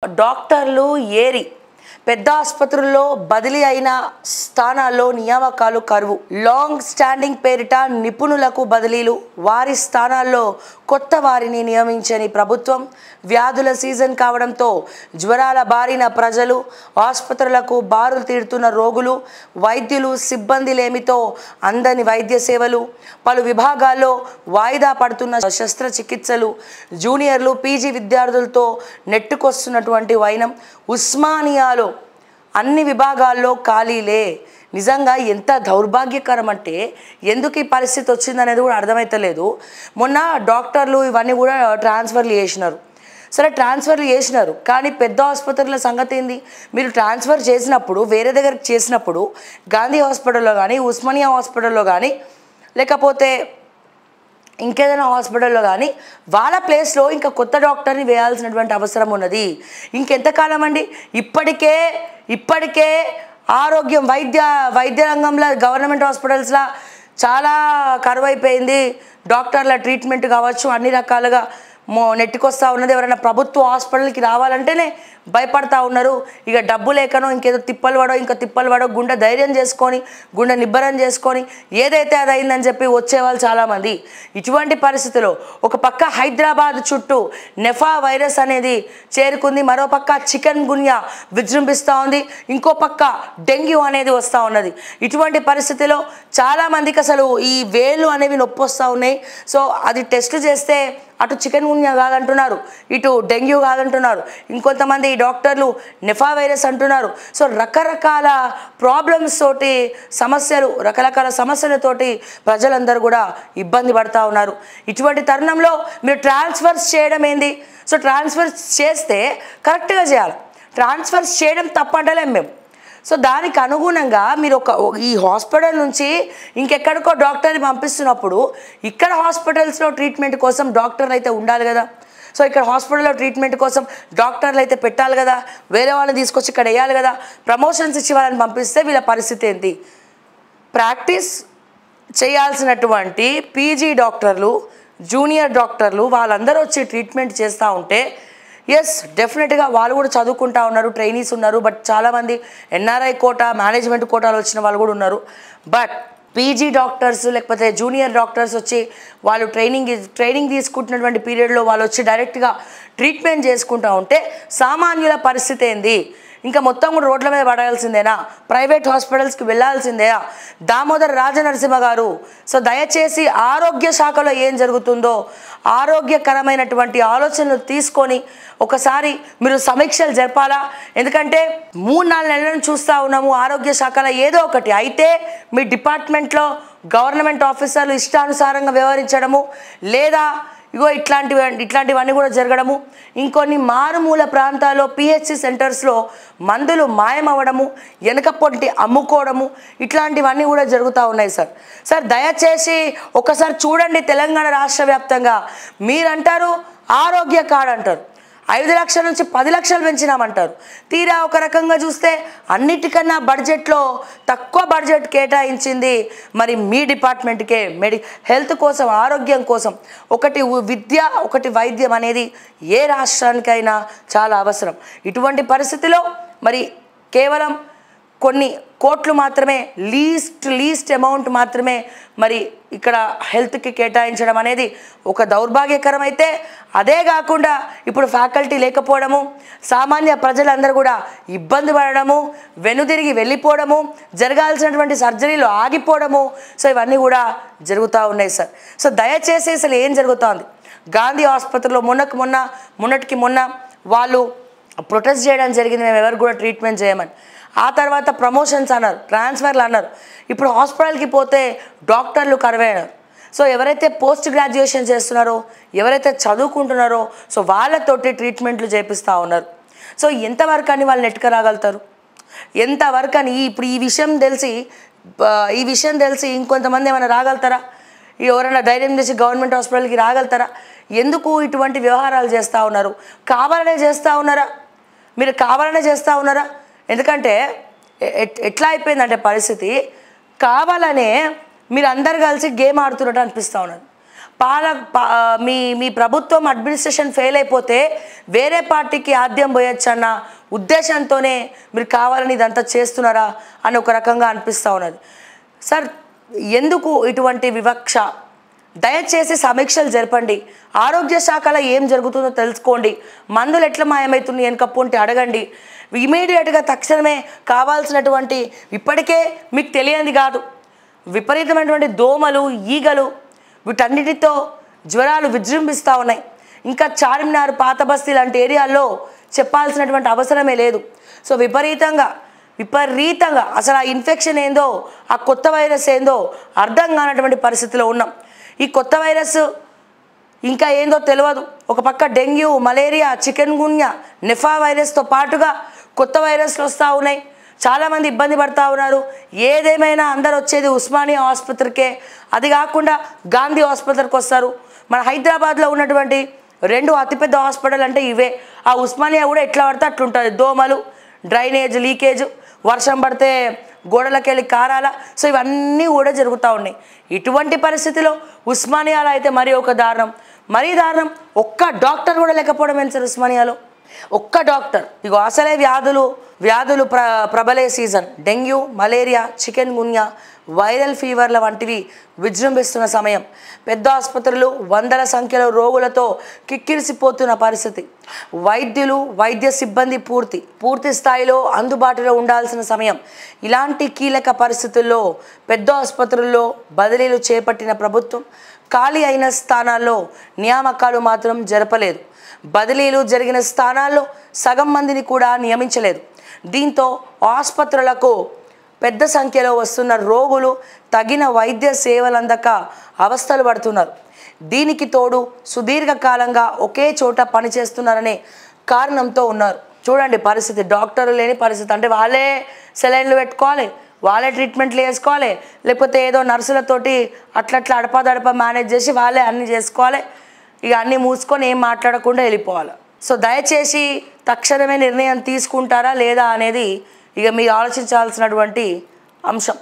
డాక్టర్లు ఏరి పెద్ద ఆసుపత్రుల్లో బదిలీ అయిన స్థానాల్లో నియామకాలు కరువు. లాంగ్ స్టాండింగ్ పేరిట నిపుణులకు బదిలీలు, వారి స్థానాల్లో కొత్త వారిని నియమించని ప్రభుత్వం. వ్యాధుల సీజన్ కావడంతో జ్వరాల బారిన ప్రజలు, ఆసుపత్రులకు బారులు తీరుతున్న రోగులు, వైద్యులు సిబ్బంది లేమితో అందని వైద్య సేవలు, పలు విభాగాల్లో వాయిదా పడుతున్న శస్త్రచికిత్సలు, జూనియర్లు పీజీ విద్యార్థులతో నెట్టుకొస్తున్నటువంటి వైనం. ఉస్మానియాలో అన్ని విభాగాల్లో ఖాళీలే. నిజంగా ఎంత దౌర్భాగ్యకరం అంటే ఎందుకు ఈ పరిస్థితి వచ్చిందనేది కూడా అర్థమైతలేదు. మొన్న డాక్టర్లు ఇవన్నీ కూడా ట్రాన్స్ఫర్లు చేసినారు. సరే ట్రాన్స్ఫర్లు చేసినారు, కానీ పెద్ద ఆసుపత్రుల సంగతి ఏంది? మీరు ట్రాన్స్ఫర్ చేసినప్పుడు వేరే దగ్గరికి చేసినప్పుడు గాంధీ హాస్పిటల్లో కానీ, ఉస్మానియా హాస్పిటల్లో కానీ, లేకపోతే ఇంకేదైనా హాస్పిటల్లో కానీ వాళ్ళ ప్లేస్లో ఇంకా కొత్త డాక్టర్ని వేయాల్సినటువంటి అవసరం ఉన్నది. ఇంకెంతకాలం అండి? ఇప్పటికే ఆరోగ్యం వైద్య రంగంలో గవర్నమెంట్ హాస్పిటల్స్లో చాలా కరువైపోయింది. డాక్టర్ల ట్రీట్మెంట్ కావచ్చు అన్ని రకాలుగా నెట్టుకొస్తూ ఉన్నది. ఎవరైనా ప్రభుత్వ హాస్పిటల్కి రావాలంటేనే భయపడతా ఉన్నారు. ఇక డబ్బు లేకనో ఇంకేదో తిప్పలు పడో గుండె ధైర్యం చేసుకొని, గుండె నిబ్బరం చేసుకొని ఏదైతే అది అయిందని చెప్పి వచ్చేవాళ్ళు చాలామంది. ఇటువంటి పరిస్థితిలో ఒక పక్క హైదరాబాద్ చుట్టూ నెఫా వైరస్ అనేది చేరుకుంది, మరో పక్క చికెన్ గున్యా విజృంభిస్తూ ఉంది, ఇంకో పక్క డెంగ్యూ అనేది వస్తూ ఉన్నది. ఇటువంటి పరిస్థితిలో చాలామందికి అసలు ఈ వేళ్ళు అనేవి నొప్పి వస్తూ ఉన్నాయి. సో అది టెస్ట్ చేస్తే అటు చికెన్ గున్యా కాదంటున్నారు, ఇటు డెంగ్యూ కాదంటున్నారు, ఇంకొంతమంది డాక్టర్లు నెఫా వైరస్ అంటున్నారు. సో రకరకాల ప్రాబ్లమ్స్ తోటి రకరకాల సమస్యలతోటి ప్రజలందరూ కూడా ఇబ్బంది పడుతూ ఉన్నారు. ఇటువంటి తరుణంలో మీరు ట్రాన్స్ఫర్స్ చేయడం ఏంది? సో ట్రాన్స్ఫర్స్ చేస్తే కరెక్ట్గా చేయాలి. ట్రాన్స్ఫర్స్ చేయడం తప్పంటలేం మేము. సో దానికి అనుగుణంగా మీరు ఈ హాస్పిటల్ నుంచి ఇంకెక్కడికో డాక్టర్ని పంపిస్తున్నప్పుడు ఇక్కడ హాస్పిటల్స్లో ట్రీట్మెంట్ కోసం డాక్టర్లు అయితే ఉండాలి కదా. సో ఇక్కడ హాస్పిటల్లో ట్రీట్మెంట్ కోసం డాక్టర్లు అయితే పెట్టాలి కదా, వేరే వాళ్ళని తీసుకొచ్చి ఇక్కడ వేయాలి కదా. ప్రమోషన్స్ ఇచ్చి వాళ్ళని పంపిస్తే వీళ్ళ పరిస్థితి ఏంటి? ప్రాక్టీస్ చేయాల్సినటువంటి పీజీ డాక్టర్లు, జూనియర్ డాక్టర్లు వాళ్ళందరూ వచ్చి ట్రీట్మెంట్ చేస్తూ ఉంటే ఎస్ డెఫినెట్గా వాళ్ళు కూడా చదువుకుంటా ఉన్నారు, ట్రైనీస్ ఉన్నారు. బట్ చాలామంది ఎన్ఆర్ఐ కోటా, మేనేజ్మెంట్ కోటాలో వచ్చిన వాళ్ళు కూడా ఉన్నారు. బట్ పీజీ డాక్టర్స్ లేకపోతే జూనియర్ డాక్టర్స్ వచ్చి వాళ్ళు ట్రైనింగ్ తీసుకుంటున్నటువంటి పీరియడ్లో వాళ్ళు వచ్చి డైరెక్ట్గా ట్రీట్మెంట్ చేసుకుంటూ ఉంటే సామాన్యుల పరిస్థితి ఏంది? ఇంకా మొత్తం కూడా రోడ్ల మీద పడాల్సిందేనా? ప్రైవేట్ హాస్పిటల్స్కి వెళ్ళాల్సిందేనా? దామోదర్ రాజనరసింహ గారు, సో దయచేసి ఆరోగ్య శాఖలో ఏం జరుగుతుందో ఆరోగ్యకరమైనటువంటి ఆలోచనలు తీసుకొని ఒకసారి మీరు సమీక్షలు జరపాలా. ఎందుకంటే 3-4 నెలలను చూస్తూ ఉన్నాము ఆరోగ్య శాఖలో ఏదో ఒకటి అయితే మీ డిపార్ట్మెంట్లో గవర్నమెంట్ ఆఫీసర్లు ఇష్టానుసారంగా వ్యవహరించడము, లేదా ఇగో ఇట్లాంటివన్నీ కూడా జరగడము, ఇంకొన్ని మారుమూల ప్రాంతాల్లో పిహెచ్సి సెంటర్స్లో మందులు మాయమవ్వడము, వెనకపొంటి అమ్ముకోవడము, ఇట్లాంటివన్నీ కూడా జరుగుతూ ఉన్నాయి సార్ దయచేసి ఒకసారి చూడండి. తెలంగాణ రాష్ట్ర వ్యాప్తంగా మీరంటారు ఆరోగ్య కార్డు అంటారు, 5 లక్షల నుంచి 10 లక్షలు పెంచినామంటారు. తీరా ఒక రకంగా చూస్తే అన్నిటికన్నా బడ్జెట్లో తక్కువ బడ్జెట్ కేటాయించింది మరి మీ డిపార్ట్మెంట్కే. హెల్త్ కోసం, ఆరోగ్యం కోసం ఒకటి విద్య, ఒకటి వైద్యం అనేది ఏ రాష్ట్రానికైనా చాలా అవసరం. ఇటువంటి పరిస్థితిలో మరి కేవలం కొన్ని కోట్లు మాత్రమే, లీస్ట్ అమౌంట్ మాత్రమే మరి ఇక్కడ హెల్త్కి కేటాయించడం అనేది ఒక దౌర్భాగ్యకరం. అయితే అదే కాకుండా ఇప్పుడు ఫ్యాకల్టీ లేకపోవడము, సామాన్య ప్రజలందరూ కూడా ఇబ్బంది పడడము, వెనుదిరిగి వెళ్ళిపోవడము, జరగాల్సినటువంటి సర్జరీలు ఆగిపోవడము, సో ఇవన్నీ కూడా జరుగుతూ ఉన్నాయి సో దయచేసి అసలు ఏం జరుగుతోంది? గాంధీ ఆసుపత్రిలో మొన్నటికి మొన్న వాళ్ళు ప్రొటెస్ట్ చేయడం జరిగింది, మేము ఎవరు కూడా ట్రీట్మెంట్ చేయమని. ఆ తర్వాత ప్రమోషన్స్ అన్నారు, ట్రాన్స్ఫర్లు అన్నారు. ఇప్పుడు హాస్పిటల్కి పోతే డాక్టర్లు కరువైనారు. సో ఎవరైతే పోస్ట్ గ్రాడ్యుయేషన్ చేస్తున్నారో, ఎవరైతే చదువుకుంటున్నారో సో వాళ్ళతోటి ట్రీట్మెంట్లు చేపిస్తూ ఉన్నారు. సో ఎంతవరకు అని వాళ్ళు నెట్టుకరాగలుగుతారు? ఎంతవరకు అని ఇప్పుడు ఈ విషయం తెలిసి ఇంకొంతమంది ఏమైనా రాగలుగుతారా? ఎవరైనా ధైర్యం చేసి గవర్నమెంట్ హాస్పిటల్కి రాగలుగుతారా? ఎందుకు ఇటువంటి వ్యవహారాలు చేస్తూ ఉన్నారు? కావాలనే చేస్తూ ఉన్నారా? మీరు కావాలనే చేస్తూ ఉన్నారా? ఎందుకంటే ఎట్లా అయిపోయిందంటే పరిస్థితి, కావాలనే మీరు అందరు కలిసి గేమ్ ఆడుతున్నట్టు అనిపిస్తూ ఉన్నది. మీ మీ ప్రభుత్వం అడ్మినిస్ట్రేషన్ ఫెయిల్ అయిపోతే వేరే పార్టీకి ఆద్యం పోయొచ్చన్న ఉద్దేశంతోనే మీరు కావాలని ఇదంతా చేస్తున్నారా అని ఒక రకంగా అనిపిస్తూ ఉన్నది. సార్, ఎందుకు ఇటువంటి వివక్ష? దయచేసి సమీక్షలు జరపండి. ఆరోగ్య శాఖలో ఏం జరుగుతుందో తెలుసుకోండి. మందులు ఎట్లా మాయమవుతుంది వెనకప్పుంటే అడగండి. ఇమీడియట్గా తక్షణమే కావాల్సినటువంటి, ఇప్పటికే మీకు తెలియనిది కాదు, విపరీతమైనటువంటి దోమలు, ఈగలు, వీటన్నిటితో జ్వరాలు విజృంభిస్తూ ఉన్నాయి. ఇంకా చార్మినార్, పాత బస్తీ లాంటి ఏరియాల్లో చెప్పాల్సినటువంటి అవసరమే లేదు. సో విపరీతంగా అసలు ఆ ఇన్ఫెక్షన్ ఏందో, ఆ కొత్త వైరస్ ఏందో అర్థం కానటువంటి పరిస్థితిలో ఉన్నాం. ఈ కొత్త వైరస్ ఇంకా ఏందో తెలియదు. ఒక పక్క డెంగ్యూ, మలేరియా, చికెన్ గున్యా, నిఫా వైరస్తో పాటుగా కొత్త వైరస్లు వస్తూ ఉన్నాయి. చాలామంది ఇబ్బంది పడుతూ ఉన్నారు. ఏదేమైనా అందరు వచ్చేది ఉస్మానియా ఆసుపత్రికే. అది కాకుండా గాంధీ ఆసుపత్రికి వస్తారు. మన హైదరాబాద్లో ఉన్నటువంటి 2 అతిపెద్ద హాస్పిటల్ అంటే ఇవే. ఆ ఉస్మానియా కూడా ఎట్లా పడితే అట్లుంటుంది. దోమలు, డ్రైనేజ్ లీకేజ్, వర్షం పడితే గోడలకెళ్ళి కారాల. సో ఇవన్నీ కూడా జరుగుతూ ఉన్నాయి. ఇటువంటి పరిస్థితిలో ఉస్మానియాలో అయితే మరీ దారుణం. ఒక్క డాక్టర్ కూడా లేకపోవడం ఏంటి సార్ ఉస్మానియాలో? ఒక్క డాక్టర్. ఇగో అసలే వ్యాధులు ప్రబలే season. Dengue, malaria, chikungunya, viral ఫీవర్ల వంటివి విజృంభిస్తున్న సమయం. పెద్ద ఆసుపత్రులు వందల సంఖ్యలో రోగులతో కిక్కిరిసిపోతున్న పరిస్థితి. వైద్యులు, వైద్య సిబ్బంది పూర్తి స్థాయిలో అందుబాటులో ఉండాల్సిన సమయం. ఇలాంటి కీలక పరిస్థితుల్లో పెద్ద ఆసుపత్రుల్లో బదిలీలు చేపట్టిన ప్రభుత్వం ఖాళీ అయిన స్థానాల్లో నియామకాలు మాత్రం జరపలేదు. బదిలీలు జరిగిన స్థానాల్లో సగం మందిని కూడా నియమించలేదు. దీంతో ఆసుపత్రులకు పెద్ద సంఖ్యలో వస్తున్న రోగులు తగిన వైద్య సేవలు అందక అవస్థలు పడుతున్నారు. దీనికి తోడు సుదీర్ఘకాలంగా ఒకే చోట పనిచేస్తున్నారనే కారణంతో ఉన్నారు. చూడండి పరిస్థితి, డాక్టర్లు లేని పరిస్థితి. అంటే వాళ్ళే సెలైన్లు పెట్టుకోవాలి, వాళ్ళే ట్రీట్మెంట్లు చేసుకోవాలి, లేకపోతే ఏదో నర్సులతోటి అట్లా అడపా మేనేజ్ చేసి వాళ్ళే అన్నీ చేసుకోవాలి. ఇక అన్నీ మూసుకొని ఏం మాట్లాడకుండా వెళ్ళిపోవాలి. సో దయచేసి తక్షణమే నిర్ణయం తీసుకుంటారా లేదా అనేది ఇక మీరు ఆలోచించాల్సినటువంటి అంశం.